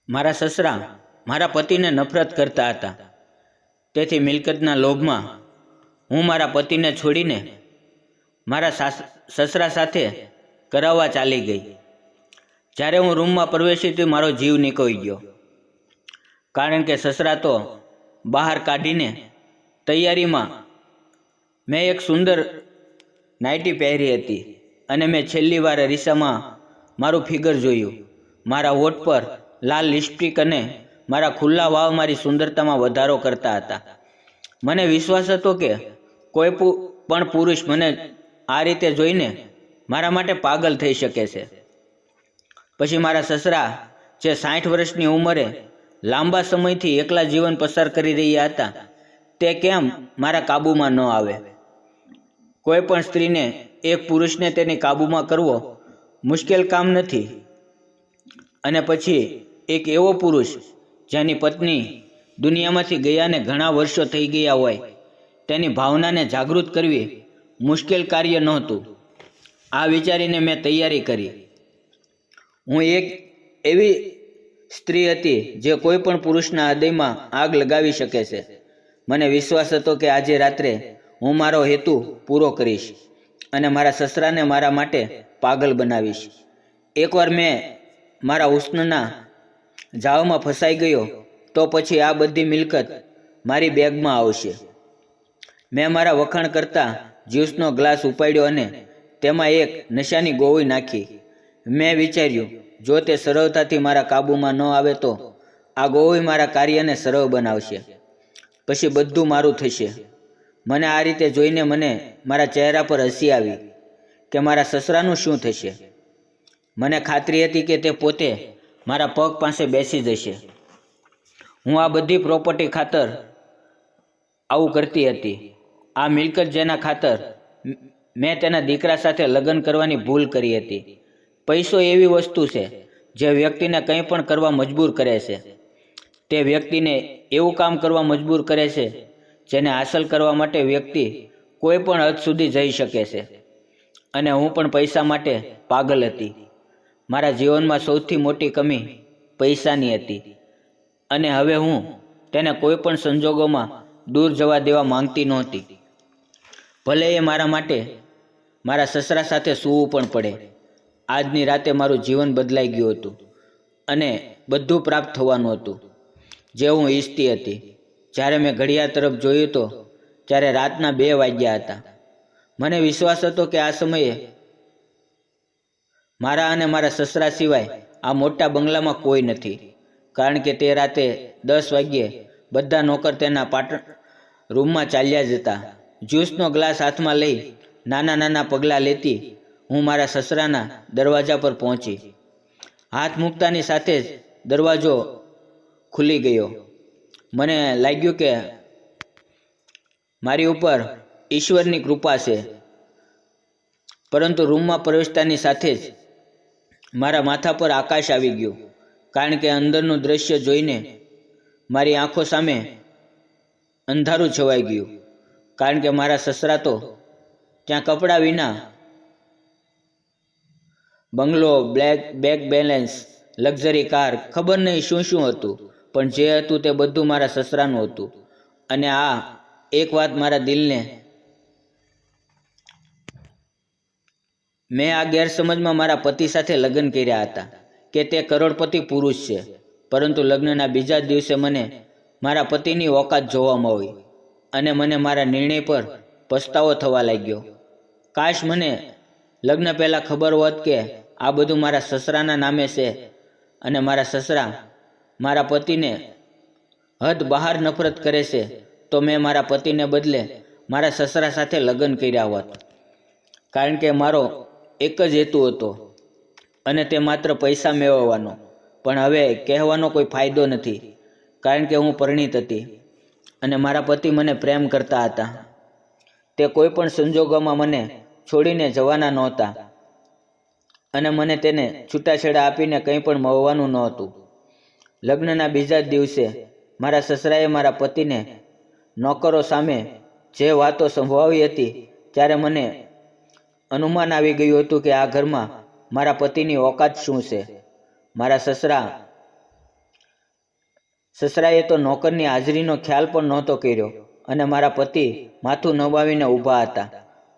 મારા સસરા મારા પતિને નફરત કરતા હતા. તેથી મિલકતના લોભમાં હું મારા પતિને છોડીને મારા સસરા સાથે કરાવવા ચાલી ગઈ. જ્યારે હું રૂમમાં પ્રવેશી તો મારો જીવ નીકળી ગયો, કારણ કે સસરા તો બહાર કાઢીને તૈયારીમાં મેં એક સુંદર નાઇટી પહેરી હતી અને મેં છેલ્લી વાર અરીસામાં મારું ફિગર જોયું. મારા હોઠ પર લાલ લિપસ્ટિક અને મારા ખુલ્લા વાવ મારી સુંદરતામાં વધારો કરતા હતા. મને વિશ્વાસ હતો કે કોઈ પણ પુરુષ મને આ રીતે જોઈને મારા માટે પાગલ થઈ શકે છે. પછી મારા સસરા, જે 60 વર્ષની ઉંમરે લાંબા સમયથી એકલા જીવન પસાર કરી રહ્યા હતા, તે કેમ મારા કાબૂમાં ન આવે? કોઈ પણ સ્ત્રીને એક પુરુષને તેની કાબૂમાં કરવો મુશ્કેલ કામ નથી. અને પછી એક એવો પુરુષ જેની પત્ની દુનિયામાંથી ગયાને ઘણા વર્ષો થઈ ગયા હોય, તેની ભાવનાને જાગૃત કરવી મુશ્કેલ કાર્ય નહોતું. આ વિચારીને મેં તૈયારી કરી. હું એક એવી સ્ત્રી હતી જે કોઈ પણ પુરુષના હૃદયમાં આગ લગાવી શકે છે. મને વિશ્વાસ હતો કે આજે રાત્રે હું મારો હેતુ પૂરો કરીશ અને મારા સસરાને મારા માટે પાગલ બનાવીશ. એકવાર મેં મારા હુસ્નના જાળમાં ફસાઈ ગયો તો પછી આ બધી મિલકત મારી બેગમાં આવશે. મેં મારા વખાણ કરતા જ્યુસનો ગ્લાસ ઉપાડ્યો અને તેમાં એક નશાની ગોળી નાખી. મેં વિચાર્યું, જો તે સરળતાથી મારા કાબૂમાં ન આવે તો આ ગોળી મારા કાર્યને સરળ બનાવશે. પછી બધું મારું થશે. મને આ રીતે જોઈને મને મારા ચહેરા પર હસી આવી કે મારા સસરાનું શું થશે. મને ખાતરી હતી કે તે પોતે મારા પગ પાસે બેસી જશે. હું આ બધી પ્રોપર્ટી ખાતર આવું કરતી હતી. આ મિલકત જેના ખાતર મેં તેના દીકરા સાથે લગ્ન કરવાની ભૂલ કરી હતી. પૈસો એવી વસ્તુ છે જે વ્યક્તિને કંઈ પણ કરવા મજબૂર કરે છે. તે વ્યક્તિને એવું કામ કરવા મજબૂર કરે છે જેને હાંસલ કરવા માટે વ્યક્તિ કોઈ પણ હદ સુધી જઈ શકે છે. અને હું પણ પૈસા માટે પાગલ હતી. મારા જીવનમાં સૌથી મોટી કમી પૈસાની હતી અને હવે હું તેને કોઈ પણ સંજોગોમાં દૂર જવા દેવા માંગતી નહોતી. ભલે એ મારા માટે મારા સસરા સાથે સૂવું પણ પડે. આજની રાતે મારું જીવન બદલાઈ ગયું હતું અને બધું પ્રાપ્ત થવાનું હતું જે હું ઈચ્છતી હતી. જ્યારે મેં ઘડિયાળ તરફ જોયું તો ત્યારે રાતના 2 વાગ્યા હતા. મને વિશ્વાસ હતો કે આ સમયે મારા અને મારા સસરા સિવાય આ મોટા બંગલામાં કોઈ નથી, કારણ કે તે રાતે 10 વાગ્યે બધા નોકર તેના રૂમમાં ચાલ્યા જતા. જ્યુસનો ગ્લાસ હાથમાં લઈ નાના નાના પગલાં લેતી હું મારા સસરાના દરવાજા પર પહોંચી. હાથ મૂકતાની સાથે જ દરવાજો ખુલી ગયો. મને લાગ્યું કે મારી ઉપર ઈશ્વરની કૃપા છે. પરંતુ રૂમમાં પ્રવેશતાની સાથે જ મારા માથા પર આકાશ આવી ગયું, કારણ કે અંદરનું દ્રશ્ય જોઈને મારી આંખો સામે અંધારું છવાઈ ગયું. કારણ કે મારા સસરા તો ત્યાં કપડાં વિના બંગલો, બેંક બેલેન્સ, લક્ઝરી કાર, ખબર નહીં શું શું હતું, પણ જે હતું તે બધું મારા સસરાનું હતું. અને આ એક વાત મારા દિલને, મેં આ ગેરસમજમાં મારા પતિ સાથે લગ્ન કર્યા હતા કે તે કરોડપતિ પુરુષ છે, પરંતુ લગ્નના બીજા દિવસે મને મારા પતિની ઓકાત જોવા મળી અને મને મારા નિર્ણય પર પસ્તાવો થવા લાગ્યો. કાશ મને લગ્ન પહેલાં ખબર હોત કે આ બધું મારા સસરાના નામે છે અને મારા સસરા મારા પતિને હદ બહાર નફરત કરે છે, તો મેં મારા પતિને બદલે મારા સસરા સાથે લગ્ન કર્યા હોત. કારણ કે મારો એક જ હેતુ હતો અને તે માત્ર પૈસા મેળવવાનો. પણ હવે કહેવાનો કોઈ ફાયદો નથી, કારણ કે હું પરિણીત હતી અને મારા પતિ મને પ્રેમ કરતા હતા. તે કોઈ પણ સંજોગોમાં મને છોડીને જવાના નહોતા અને મને તેને છૂટાછેડા આપીને કંઈ પણ મળવાનું નહોતું. લગ્નના બીજા જ દિવસે મારા સસરાએ મારા પતિને નોકરો સામે જે વાતો સંભળાવી હતી, ત્યારે મને અનુમાન આવી ગયું હતું કે આ ઘરમાં મારા પતિની ઓકાત શું છે. મારા સસરા સસરાએ તો નોકરની હાજરીનો ખ્યાલ પણ નહોતો કર્યો અને મારા પતિ માથું નમાવીને ઊભા હતા.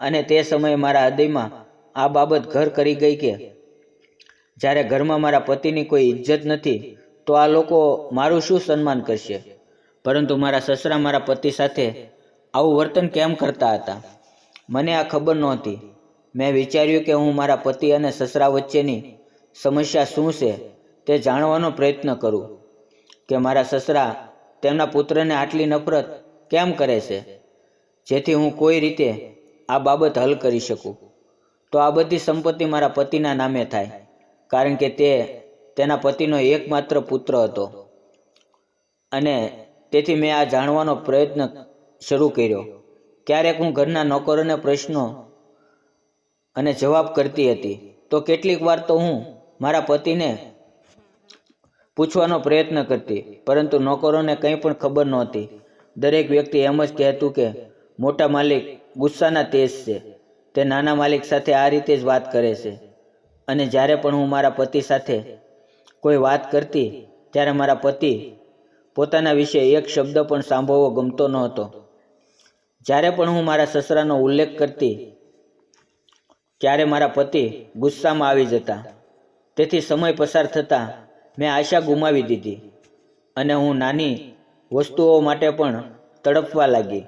અને તે સમયે મારા હૃદયમાં આ બાબત ઘર કરી ગઈ કે જ્યારે ઘરમાં મારા પતિની કોઈ ઇજ્જત નથી તો આ લોકો મારું શું સન્માન કરશે. પરંતુ મારા સસરા મારા પતિ સાથે આવું વર્તન કેમ કરતા હતા મને આ ખબર નહોતી. મેં વિચાર્યું કે હું મારા પતિ અને સસરા વચ્ચેની સમસ્યા શું છે તે જાણવાનો પ્રયત્ન કરું કે મારા સસરા તેમના પુત્રને આટલી નફરત કેમ કરે છે, જેથી હું કોઈ રીતે આ બાબત હલ કરી શકું. તો આ બધી સંપત્તિ મારા પતિના નામે થાય, કારણ કે તે તેના પતિનો એકમાત્ર પુત્ર હતો. અને તેથી મેં આ જાણવાનો પ્રયત્ન શરૂ કર્યો. ક્યારેક હું ઘરના નોકરોને પ્રશ્નો અને જવાબ કરતી હતી, તો કેટલીક વાર તો હું મારા પતિને પૂછવાનો પ્રયત્ન કરતી, પરંતુ નોકરોને કંઈ પણ ખબર નહોતી. દરેક વ્યક્તિ એમ જ કહેતું કે મોટા માલિક ગુસ્સાના તેજ છે, તે નાના માલિક સાથે આ રીતે જ વાત કરે છે. અને જ્યારે પણ હું મારા પતિ સાથે કોઈ વાત કરતી ત્યારે મારા પતિ પોતાના વિશે એક શબ્દ પણ સાંભળવો ગમતો નહોતો. જ્યારે પણ હું મારા સસરાનો ઉલ્લેખ કરતી ત્યારે મારા પતિ ગુસ્સામાં આવી જતા. તેથી સમય પસાર થતાં મેં આશા ગુમાવી દીધી અને હું નાની વસ્તુઓ માટે પણ તડપવા લાગી.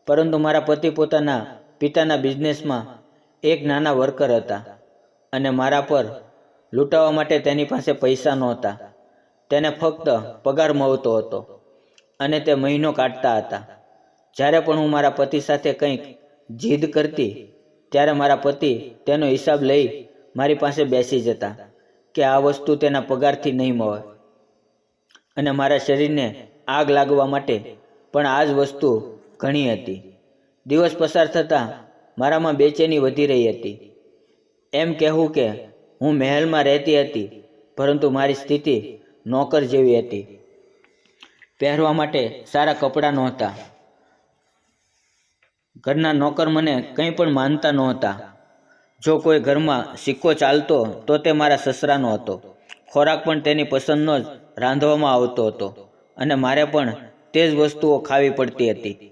પરંતુ મારા પતિ પોતાના પિતાના બિઝનેસમાં એક નાના વર્કર હતા અને મારા પર લૂંટાવા માટે તેની પાસે પૈસા નહોતા. તેને ફક્ત પગાર મળતો હતો અને તે મહિનો કાઢતા હતા. જ્યારે પણ હું મારા પતિ સાથે કંઈક જીદ કરતી ત્યારે મારા પતિ તેનો હિસાબ લઈ મારી પાસે બેસી જતા કે આ વસ્તુ તેના પગારથી નહીં મળે. અને મારા શરીરને આગ લાગવા માટે પણ આ જ વસ્તુ ઘણી હતી. દિવસ પસાર થતાં મારામાં બેચેની વધી રહી હતી. એમ કહેવું કે હું મહેલમાં રહેતી હતી, પરંતુ મારી સ્થિતિ નોકર જેવી હતી. પહેરવા માટે સારા કપડાં નહોતા. ઘરના નોકર મને કંઈ પણ માનતા નહોતા. જો કોઈ ઘરમાં સિક્કો ચાલતો તો તે મારા સસરાનો હતો. ખોરાક પણ તેની પસંદનો જ રાંધવામાં આવતો હતો અને મારે પણ તે જ વસ્તુઓ ખાવી પડતી હતી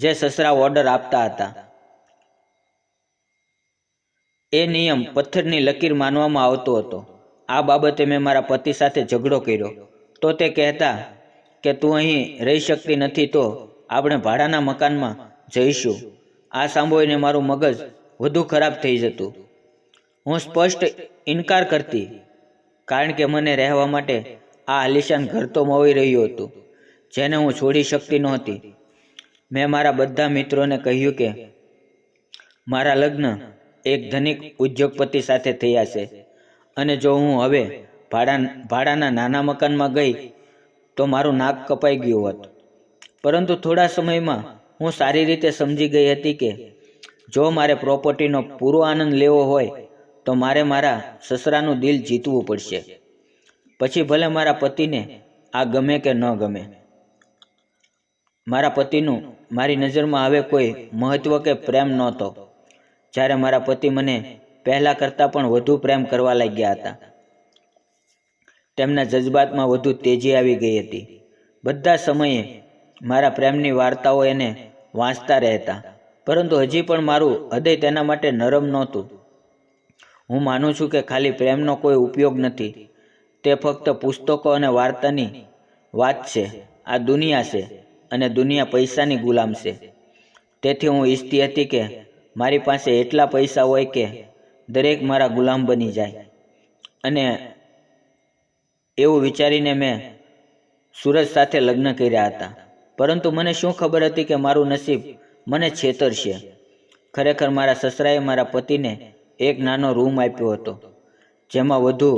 જે સસરા ઓર્ડર આપતા હતા. એ નિયમ પથ્થરની લકીર માનવામાં આવતો હતો. આ બાબતે મેં મારા પતિ સાથે ઝઘડો કર્યો તો તે કહેતા કે તું અહીં રહી શકતી નથી તો આપણે ભાડાના મકાનમાં જઈશું. આ સાંભળીને મારું મગજ વધુ ખરાબ થઈ જતું. હું સ્પષ્ટ ઇનકાર કરતી, કારણ કે મને રહેવા માટે આ આલિશાન ઘર તો મળી રહ્યું હતું જેને હું છોડી શકતી નહોતી. મેં મારા બધા મિત્રોને કહ્યું કે મારા લગ્ન એક ધનિક ઉદ્યોગપતિ સાથે થયા છે અને જો હું હવે ભાડાના નાના મકાનમાં ગઈ તો મારું નાક કપાઈ ગયું હોત. પરંતુ થોડા સમયમાં હું સારી રીતે સમજી ગઈ હતી કે જો મારે પ્રોપર્ટીનો પૂરો આનંદ લેવો હોય તો મારે મારા સસરાનું દિલ જીતવું પડશે. પછી ભલે મારા પતિને આ ગમે કે ન ગમે. મારા પતિનું મારી નજરમાં હવે કોઈ મહત્વ કે પ્રેમ નહોતો. જ્યારે મારા પતિ મને પહેલાં કરતાં પણ વધુ પ્રેમ કરવા લાગ્યા હતા. તેમના જજબાતમાં વધુ તેજી આવી ગઈ હતી. બધા સમયે મારા પ્રેમની વાર્તાઓ એને વાંચતા રહેતા, પરંતુ હજી પણ મારું હૃદય તેના માટે નરમ નહોતું. હું માનું છું કે ખાલી પ્રેમનો કોઈ ઉપયોગ નથી, તે ફક્ત પુસ્તકો અને વાર્તાની વાત છે. આ દુનિયા છે અને દુનિયા પૈસાની ગુલામ છે. તેથી હું ઈચ્છતી હતી કે મારી પાસે એટલા પૈસા હોય કે દરેક મારા ગુલામ બની જાય. અને એવું વિચારીને મેં સૂરજ સાથે લગ્ન કર્યા હતા. પરંતુ મને શું ખબર હતી કે મારું નસીબ મને છેતરશે. ખરેખર મારા સસરાએ મારા પતિને એક નાનો રૂમ આપ્યો હતો જેમાં વધુ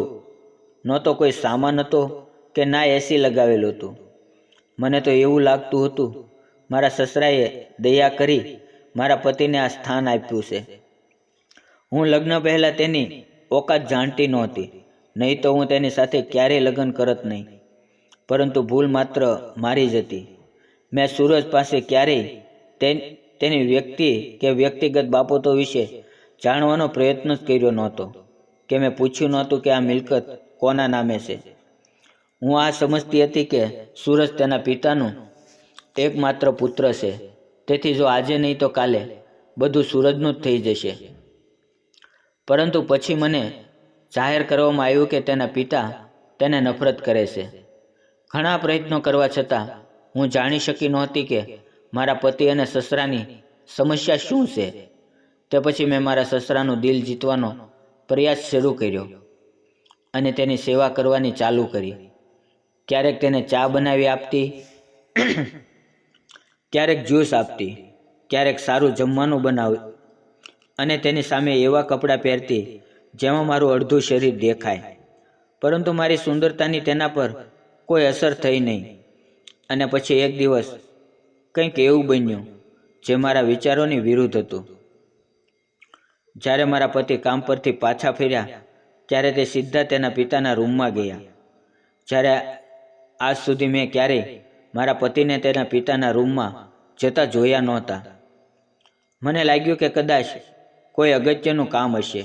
ન તો કોઈ સામાન હતો કે ના એસી લગાવેલું હતું. મને તો એવું લાગતું હતું મારા સસરાએ દયા કરી મારા પતિને આ સ્થાન આપ્યું છે. હું લગ્ન પહેલાં તેની ઓકાત જાણતી નહોતી, નહીં તો હું તેની સાથે ક્યારેય લગ્ન કરત નહીં. પરંતુ ભૂલ માત્ર મારી જ હતી. મેં સૂરજ પાસે ક્યારેય તેની વ્યક્તિ કે વ્યક્તિગત બાબતો વિશે જાણવાનો પ્રયત્ન જ કર્યો નહોતો કે મેં પૂછ્યું નહોતું કે આ મિલકત કોના નામે છે. હું આ સમજતી હતી કે સૂરજ તેના પિતાનું એકમાત્ર પુત્ર છે, તેથી જો આજે નહીં તો કાલે બધું સૂરજનું જ થઈ જશે. પરંતુ પછી મને જાહેર કરવામાં આવ્યું કે તેના પિતા તેને નફરત કરે છે. ઘણા પ્રયત્નો કરવા છતાં હું જાણી શકી નહોતી કે મારા પતિ અને સસરાની સમસ્યા શું છે. તે પછી મેં મારા સસરાનું દિલ જીતવાનો પ્રયાસ શરૂ કર્યો અને તેની સેવા કરવાની ચાલુ કરી. ક્યારેક તેને ચા બનાવી આપતી, ક્યારેક જ્યુસ આપતી, ક્યારેક સારું જમવાનું બનાવી અને તેની સામે એવા કપડાં પહેરતી જેમાં મારું અડધું શરીર દેખાય. પરંતુ મારી સુંદરતાની તેના પર કોઈ અસર થઈ નહીં. અને પછી એક દિવસ કંઈક એવું બન્યું જે મારા વિચારોની વિરુદ્ધ હતું. જ્યારે મારા પતિ કામ પરથી પાછા ફર્યા ત્યારે તે સીધા તેના પિતાના રૂમમાં ગયા. જ્યારે આજ સુધી મેં ક્યારેય મારા પતિને તેના પિતાના રૂમમાં જતા જોયા નહોતા. મને લાગ્યું કે કદાચ કોઈ અગત્યનું કામ હશે,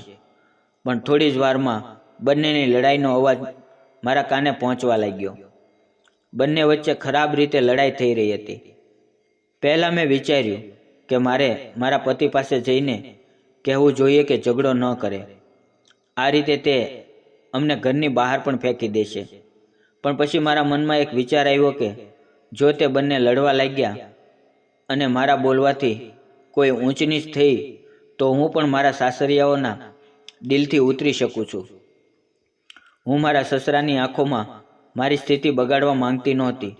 પણ થોડી જ વારમાં બંનેની લડાઈનો અવાજ મારા કાને પહોંચવા લાગ્યો. બંને વચ્ચે ખરાબ રીતે લડાઈ થઈ રહી હતી. પહેલાં મેં વિચાર્યું કે મારે મારા પતિ પાસે જઈને કહેવું જોઈએ કે ઝઘડો ન કરે. આ રીતે તે અમને ઘરની બહાર પણ ફેંકી દેશે. પણ પછી મારા મનમાં એક વિચાર આવ્યો કે જો તે બંને લડવા લાગ્યા અને મારા બોલવાથી કોઈ ઊંચ નીચ થઈ તો હું પણ મારા સાસરિયાઓના દિલથી ઉતરી શકું છું. હું મારા સસરાની આંખોમાં મારી સ્થિતિ બગાડવા માંગતી નહોતી,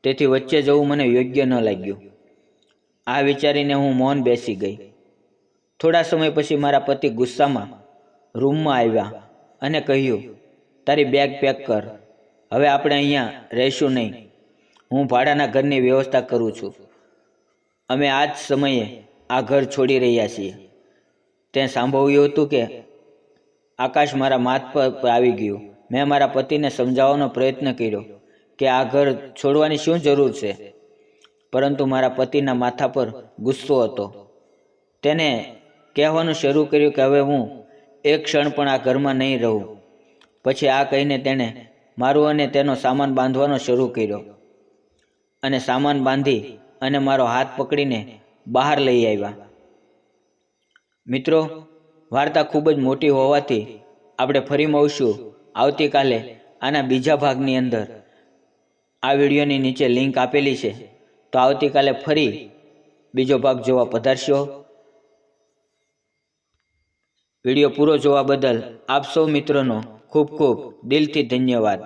તેથી વચ્ચે જવું મને યોગ્ય ન લાગ્યું. આ વિચારીને હું મૌન બેસી ગઈ. થોડા સમય પછી મારા પતિ ગુસ્સામાં રૂમમાં આવ્યા અને કહ્યું, તારી બેગ પેક કર, હવે આપણે અહીંયા રહીશું નહીં. હું ભાડાના ઘરની વ્યવસ્થા કરું છું. અમે આ જ સમયે આ ઘર છોડી રહ્યા છીએ. તે સાંભળ્યું હતું કે આકાશ મારા માથ પર આવી ગયું. મેં મારા પતિને સમજાવવાનો પ્રયત્ન કર્યો કે આ ઘર છોડવાની શું જરૂર છે, પરંતુ મારા પતિના માથા પર ગુસ્સો હતો. તેને કહેવાનું શરૂ કર્યું કે હવે હું એક ક્ષણ પણ આ ઘરમાં નહીં રહું. પછી આ કહીને તેણે મારું અને તેનો સામાન બાંધવાનો શરૂ કર્યો અને સામાન બાંધી અને મારો હાથ પકડીને બહાર લઈ આવ્યા. મિત્રો, વાર્તા ખૂબ જ મોટી હોવાથી આપણે ફરી મળશું આવતીકાલે આના બીજા ભાગની અંદર. આ વિડીયોની નીચે લિંક આપેલી છે, તો આવતીકાલે ફરી બીજો ભાગ જોવા પધારશો. વિડીયો પૂરો જોવા બદલ આપ સૌ મિત્રોનો ખૂબ ખૂબ દિલથી ધન્યવાદ.